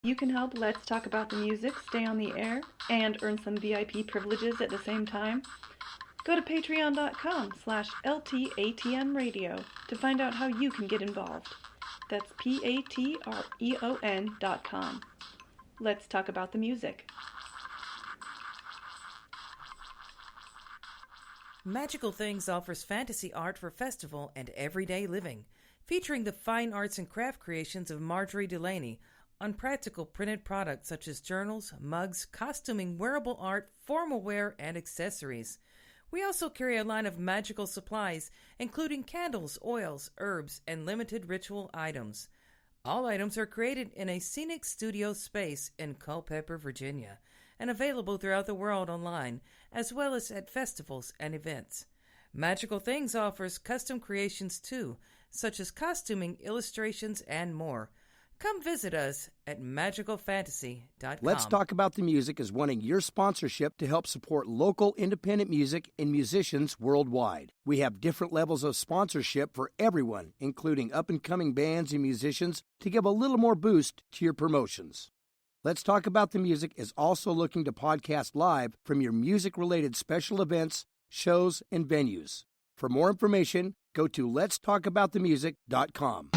You can help Let's Talk About the Music stay on the air and earn some VIP privileges at the same time. Go to patreon.com/LTATM radio to find out how you can get involved. That's patreon.com. Let's talk about the music. Magical Things offers fantasy art for festival and everyday living, featuring the fine arts and craft creations of Marjorie Delaney on practical printed products such as journals, mugs, costuming, wearable art, formal wear, and accessories. We also carry a line of magical supplies, including candles, oils, herbs, and limited ritual items. All items are created in a scenic studio space in Culpeper, Virginia, and available throughout the world online, as well as at festivals and events. Magical Things offers custom creations too, such as costuming, illustrations, and more. Come visit us at magicalfantasy.com. Let's Talk About the Music is wanting your sponsorship to help support local independent music and musicians worldwide. We have different levels of sponsorship for everyone, including up-and-coming bands and musicians, to give a little more boost to your promotions. Let's Talk About the Music is also looking to podcast live from your music-related special events, shows, and venues. For more information, go to letstalkaboutthemusic.com.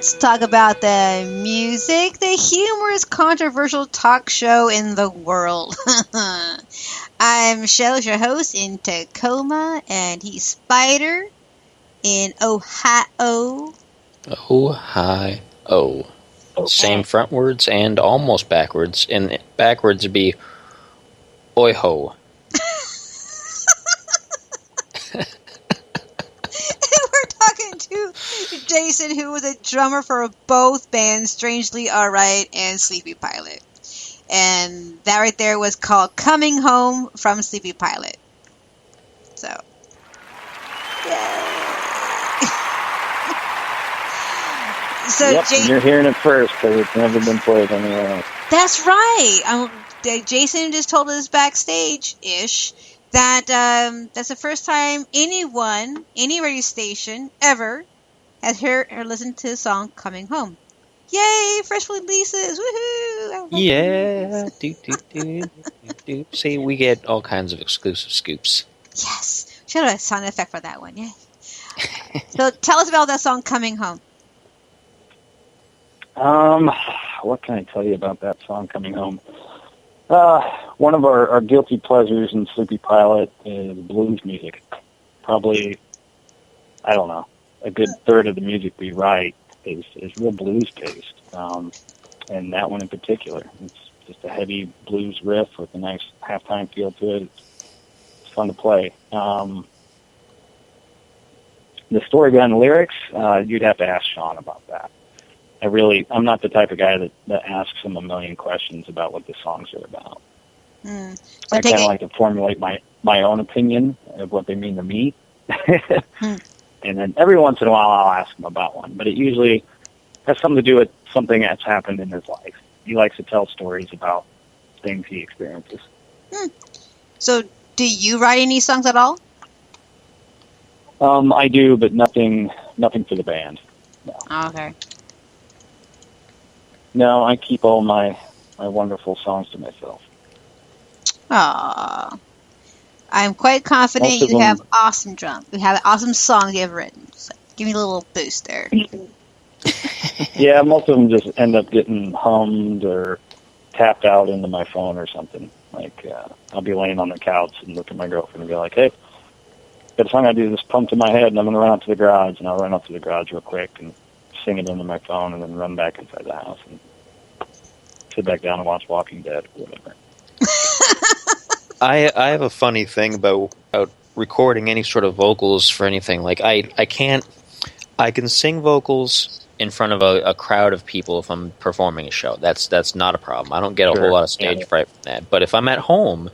Let's talk about the music, the humorous, controversial talk show in the world. I'm Shell, your host in Tacoma, and he's Spider in Ohio. Ohio. Same frontwards and almost backwards. And backwards would be Oiho. We're talking to Jason, who was a drummer for both bands, Strangely Alright and SleepyPilot. And that right there was called Coming Home from SleepyPilot. So, yay. So yep, you're hearing it first because it's never been played anywhere else. That's right. Jason just told us backstage-ish that that's the first time anyone, any radio station ever, has heard or listened to the song Coming Home. Yay, fresh releases. Woohoo! Yeah. Do. See, we get all kinds of exclusive scoops. Yes. Should have a sound effect for that one, yes. So tell us about that song Coming Home. What can I tell you about that song, Coming Home? One of our guilty pleasures in SleepyPilot is blues music. Probably, I don't know, a good third of the music we write is real blues-based. And that one in particular. It's just a heavy blues riff with a nice halftime feel to it. It's fun to play. The story behind the lyrics, you'd have to ask Sean about that. I'm not the type of guy that asks him a million questions about what the songs are about. So I kind of like to formulate my own opinion of what they mean to me. And then every once in a while I'll ask him about one. But it usually has something to do with something that's happened in his life. He likes to tell stories about things he experiences. So do you write any songs at all? I do, but nothing for the band. No. Oh, okay. No, I keep all my wonderful songs to myself. Aww. I'm quite confident you have awesome drums. You have awesome songs you have written. So give me a little boost there. Yeah, most of them just end up getting hummed or tapped out into my phone or something. Like, I'll be laying on the couch and look at my girlfriend and be like, hey, got a song I do, this pumped in my head, and I'm going to run out to the garage. And I'll run out to the garage real quick and sing it into my phone and then run back inside the house and sit back down and watch Walking Dead or whatever. I have a funny thing about recording any sort of vocals for anything. Like I can sing vocals in front of a crowd of people if I'm performing a show. That's not a problem. I don't get a whole lot of stage fright from that. But if I'm at home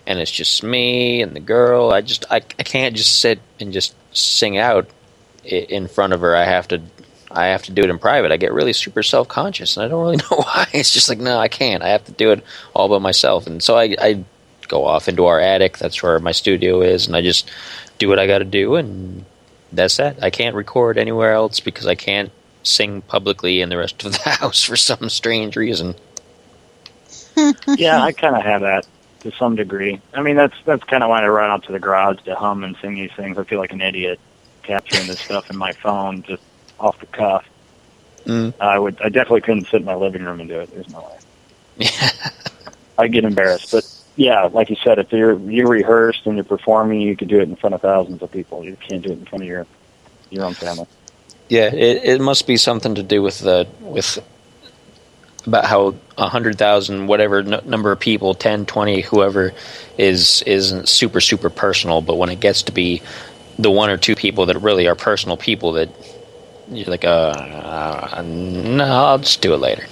and it's just me and the girl, I can't just sit and just sing out in front of her. I have to do it in private. I get really super self-conscious, and I don't really know why. It's just like, no, I can't. I have to do it all by myself. And so I go off into our attic. That's where my studio is, and I just do what I got to do, and that's that. I can't record anywhere else because I can't sing publicly in the rest of the house for some strange reason. Yeah, I kind of have that to some degree. I mean, that's kind of why I run out to the garage to hum and sing these things. I feel like an idiot capturing this stuff in my phone just off the cuff. I definitely couldn't sit in my living room and do it. There's no way. Yeah. I get embarrassed, but yeah, like you said, if you're rehearsed and you're performing, you can do it in front of thousands of people. You can't do it in front of your own family. Yeah, it must be something to do with about how 100,000 whatever number of people, 10, 20, whoever isn't super super personal, but when it gets to be the one or two people that really are personal people, that you're like, no, I'll just do it later.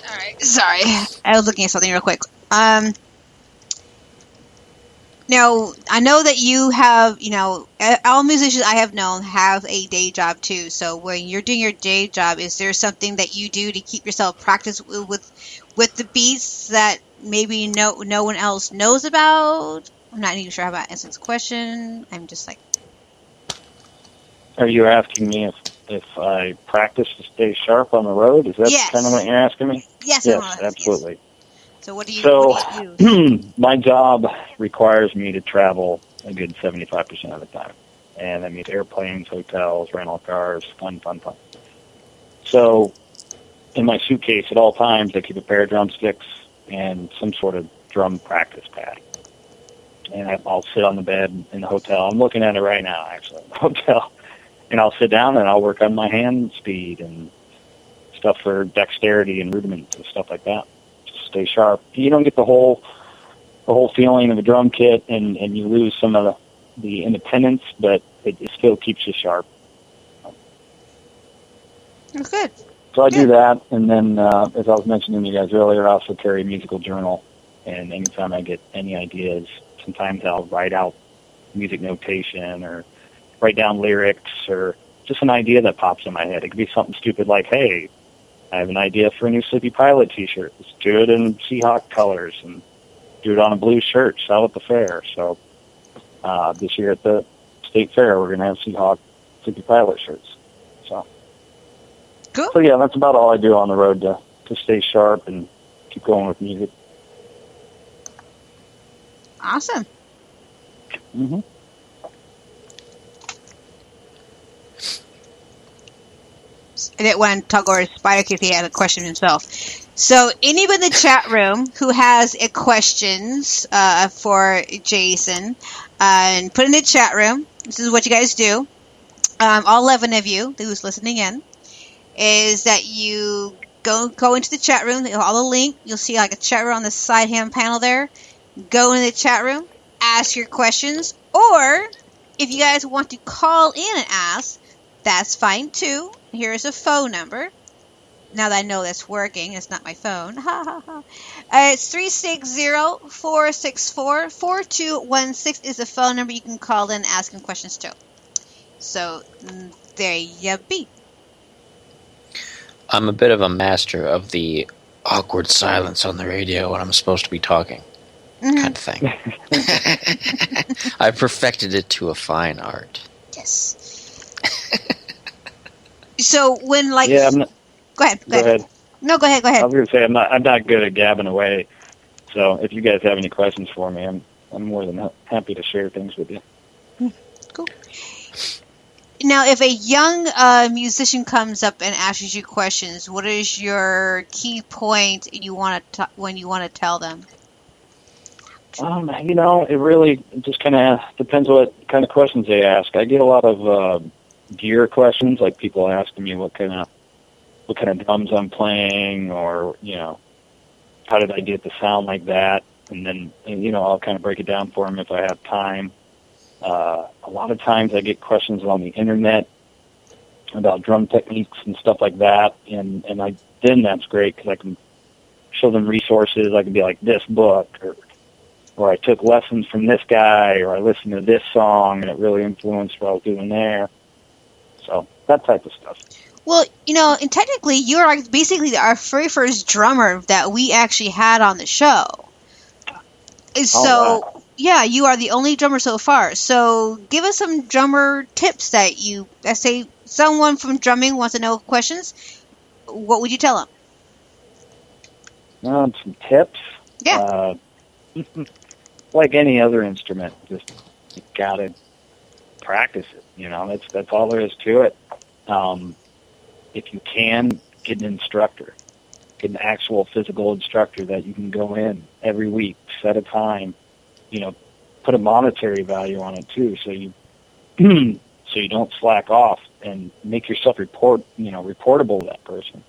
Alright, sorry. I was looking at something real quick. Now, I know that you have, all musicians I have known have a day job too. So when you're doing your day job, is there something that you do to keep yourself practice with the beats that maybe no one else knows about? I'm not even sure how about answering this question. I'm just like... Are you asking me if I practice to stay sharp on the road? Is that kind of what you're asking me? Yes, absolutely. So what do you, So what do, you do? my job requires me to travel a good 75% of the time. And that means airplanes, hotels, rental cars, fun. So in my suitcase at all times, I keep a pair of drumsticks and some sort of drum practice pad. And I'll sit on the bed in the hotel. I'm looking at it right now, actually, in the hotel. And I'll sit down and I'll work on my hand speed and stuff for dexterity and rudiments and stuff like that. Just stay sharp. You don't get the whole feeling of a drum kit, and you lose some of the independence, but it still keeps you sharp. That's good. So I do that, and then, as I was mentioning to you guys earlier, I also carry a musical journal, and anytime I get any ideas, sometimes I'll write out music notation or write down lyrics or just an idea that pops in my head. It could be something stupid like, hey, I have an idea for a new SleepyPilot t-shirt. Let's do it in Seahawk colors and do it on a blue shirt, sell at the fair. So this year at the State Fair, we're going to have Seahawk SleepyPilot shirts. Cool. So yeah, that's about all I do on the road to stay sharp and keep going with music. Awesome. Mm-hmm. I didn't want to talk over Spider if he had a question himself. So anybody in the chat room who has a questions for Jason, and put in the chat room. This is what you guys do. All 11 of you who's listening in, is that you go into the chat room, all the link, you'll see like a chat room on the side hand panel there. Go in the chat room, ask your questions, or if you guys want to call in and ask, that's fine too. Here's a phone number. Now that I know that's working, it's not my phone. It's 360-464-4216 is the phone number you can call in and ask them questions to. So there you be. I'm a bit of a master of the awkward silence on the radio when I'm supposed to be talking, kind of thing. I perfected it to a fine art. Yes. So when like Yeah, go ahead. No, go ahead. I was going to say I'm not good at gabbing away. So if you guys have any questions for me, I'm more than happy to share things with you. Cool. Now, if a young musician comes up and asks you questions, what is your key point when you want to tell them? It really just kind of depends what kind of questions they ask. I get a lot of gear questions, like people asking me what kind of drums I'm playing, or how did I get the sound like that, and then I'll kind of break it down for them if I have time. A lot of times I get questions on the internet about drum techniques and stuff like that, and then that's great because I can show them resources. I can be like, this book, or I took lessons from this guy, or I listened to this song and it really influenced what I was doing there. So that type of stuff. Well, and technically you're like basically our very first drummer that we actually had on the show. So, right. Yeah, you are the only drummer so far. So give us some drummer tips let's say someone from drumming wants to know questions. What would you tell them? Some tips. Yeah. Like any other instrument, just you gotta practice it. That's all there is to it. If you can, get an instructor, get an actual physical instructor that you can go in every week, set a time. Put a monetary value on it too, so you don't slack off, and make yourself reportable to that person.